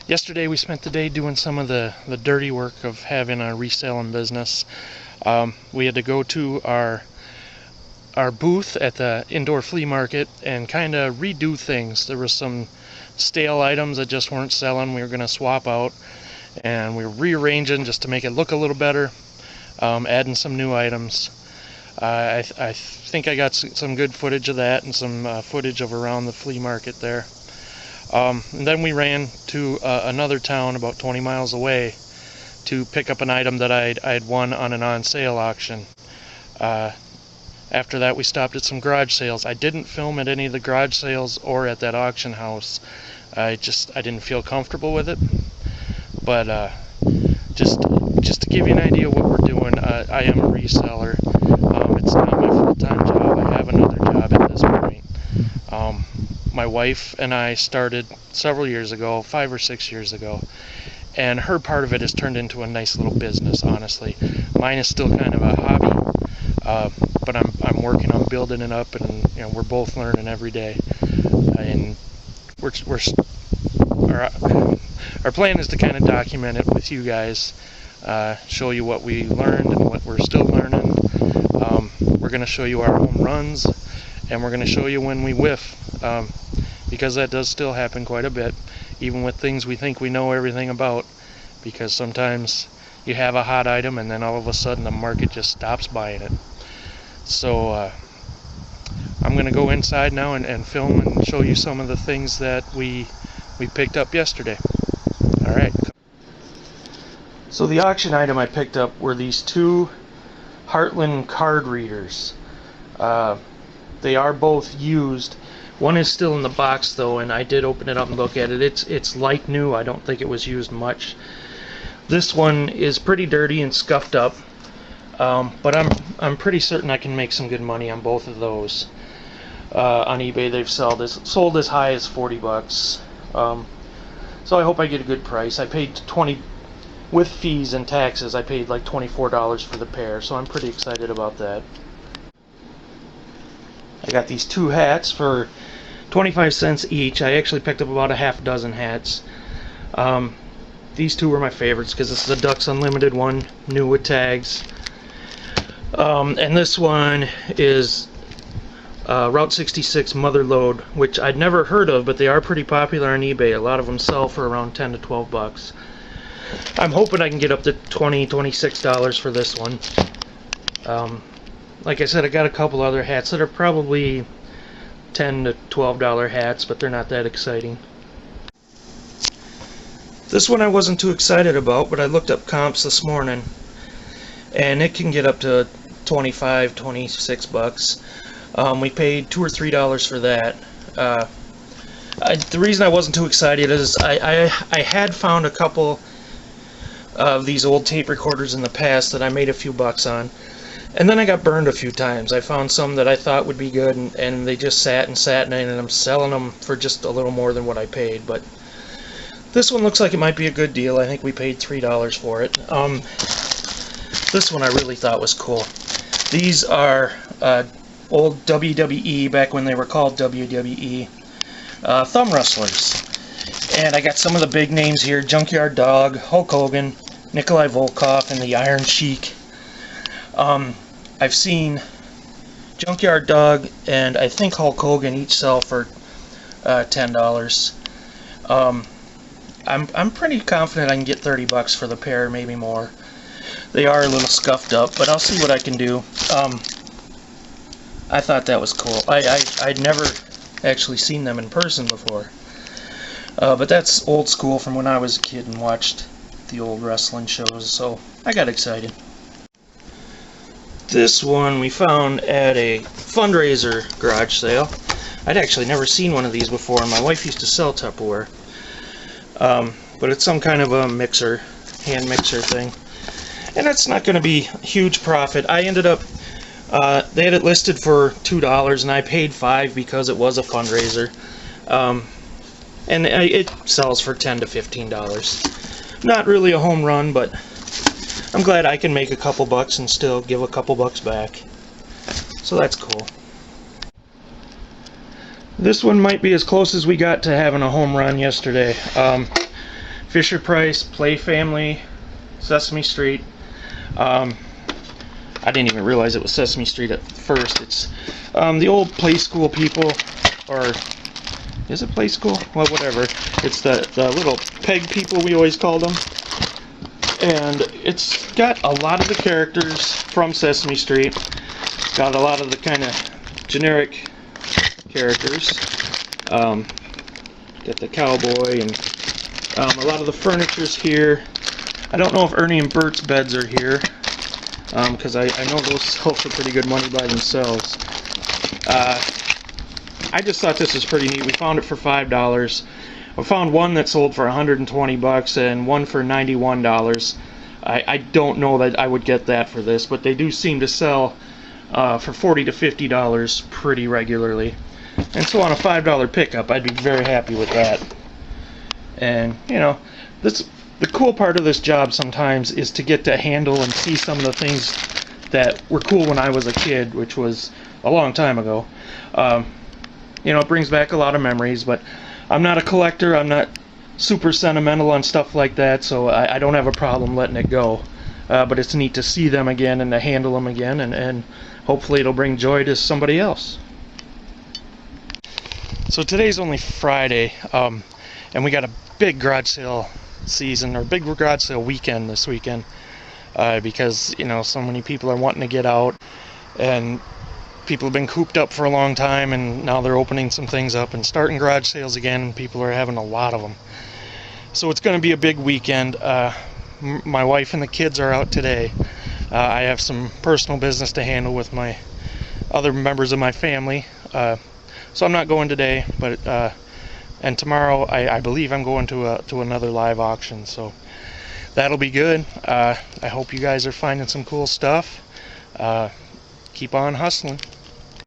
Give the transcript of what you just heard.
Yesterday we spent the day doing some of the dirty work of having a reselling business. We had to go to our booth at the indoor flea market and kind of redo things. There were some stale items that just weren't selling. We were going to swap out, and we were rearranging just to make it look a little better, adding some new items. I think I got some good footage of that and some footage of around the flea market there. And then we ran to another town about 20 miles away to pick up an item that I'd won on an on-sale auction. After that, we stopped at some garage sales. I didn't film at any of the garage sales or at that auction house. I didn't feel comfortable with it. But just to give you an idea of what we're doing, I am a reseller. It's not my full-time job. I have another job at this point. My wife and I started several years ago, 5 or 6 years ago, and her part of it has turned into a nice little business, honestly. Mine is still kind of a hobby, but I'm working on building it up, and we're both learning every day. And our plan is to kind of document it with you guys, show you what we learned and what we're still learning. We're going to show you our home runs, and we're going to show you when we whiff, because that does still happen quite a bit, even with things we think we know everything about, because sometimes you have a hot item and then all of a sudden the market just stops buying it. So I'm going to go inside now and film and show you some of the things that we picked up yesterday. Alright. So the auction item I picked up were these two Heartland card readers. They are both used. One is still in the box though, and I did open it up and look at it. It's like new. I don't think it was used much. This one is pretty dirty and scuffed up, but I'm pretty certain I can make some good money on both of those. On eBay they've sold as high as 40 bucks. So I hope I get a good price. I paid 20 with fees and taxes. I paid like $24 for the pair, so I'm pretty excited about that. I got these two hats for 25 cents each. I actually picked up about a half dozen hats. These two were my favorites because this is the Ducks Unlimited one, new with tags. And this one is Route 66 Mother Load, which I'd never heard of, but they are pretty popular on eBay. A lot of them sell for around 10 to 12 bucks. I'm hoping I can get up to $20, $26 for this one. Like I said, I got a couple other hats that are probably $10 to $12 hats, but they're not that exciting. This one I wasn't too excited about, but I looked up comps this morning, and it can get up to 25, 26 bucks. We paid $2 or $3 for that. The reason I wasn't too excited is I had found a couple of these old tape recorders in the past that I made a few bucks on. And then I got burned a few times. I found some that I thought would be good, and they just sat, and I ended up selling them for just a little more than what I paid. But this one looks like it might be a good deal. I think we paid $3 for it. This one I really thought was cool. These are old WWE, back when they were called WWE, thumb wrestlers. And I got some of the big names here: Junkyard Dog, Hulk Hogan, Nikolai Volkov, and the Iron Sheik. I've seen Junkyard Dog and I think Hulk Hogan each sell for $10. I'm pretty confident I can get 30 bucks for the pair, maybe more. They are a little scuffed up, but I'll see what I can do. I thought that was cool. I'd never actually seen them in person before. But that's old school from when I was a kid and watched the old wrestling shows, so I got excited. This one we found at a fundraiser garage sale. I'd actually never seen one of these before. My wife used to sell Tupperware. But it's some kind of a mixer, hand mixer thing. And it's not going to be huge profit. I ended up, they had it listed for $2 and I paid $5 because it was a fundraiser. And it sells for $10 to $15. Not really a home run, but I'm glad I can make a couple bucks and still give a couple bucks back. So that's cool. This one might be as close as we got to having a home run yesterday. Fisher Price, Play Family, Sesame Street. I didn't even realize it was Sesame Street at first. It's the old Play School people, or is it Play School? Well, whatever. It's the little peg people, we always call them. And it's got a lot of the characters from Sesame Street. Got a lot of the kind of generic characters. Got the cowboy and a lot of the furniture's here. I don't know if Ernie and Bert's beds are here, because I know those sell for pretty good money by themselves. I just thought this was pretty neat. We found it for $5. I found one that sold for $120 and one for $91. I don't know that I would get that for this, but they do seem to sell for $40 to $50 pretty regularly. And so on a $5 pickup, I'd be very happy with that. And, you know, the cool part of this job sometimes is to get to handle and see some of the things that were cool when I was a kid, which was a long time ago. You know, it brings back a lot of memories, but I'm not a collector. I'm not super sentimental on stuff like that, so I don't have a problem letting it go. But it's neat to see them again and to handle them again, and hopefully it'll bring joy to somebody else. So today's only Friday, and we got a big garage sale season, or big garage sale weekend this weekend, because, you know, so many people are wanting to get out, and people have been cooped up for a long time, and now they're opening some things up and starting garage sales again. People are having a lot of them, so it's going to be a big weekend. My wife and the kids are out today. I have some personal business to handle with my other members of my family, so I'm not going today, but and tomorrow I believe I'm going to another live auction, so that'll be good. I hope you guys are finding some cool stuff. Keep on hustling.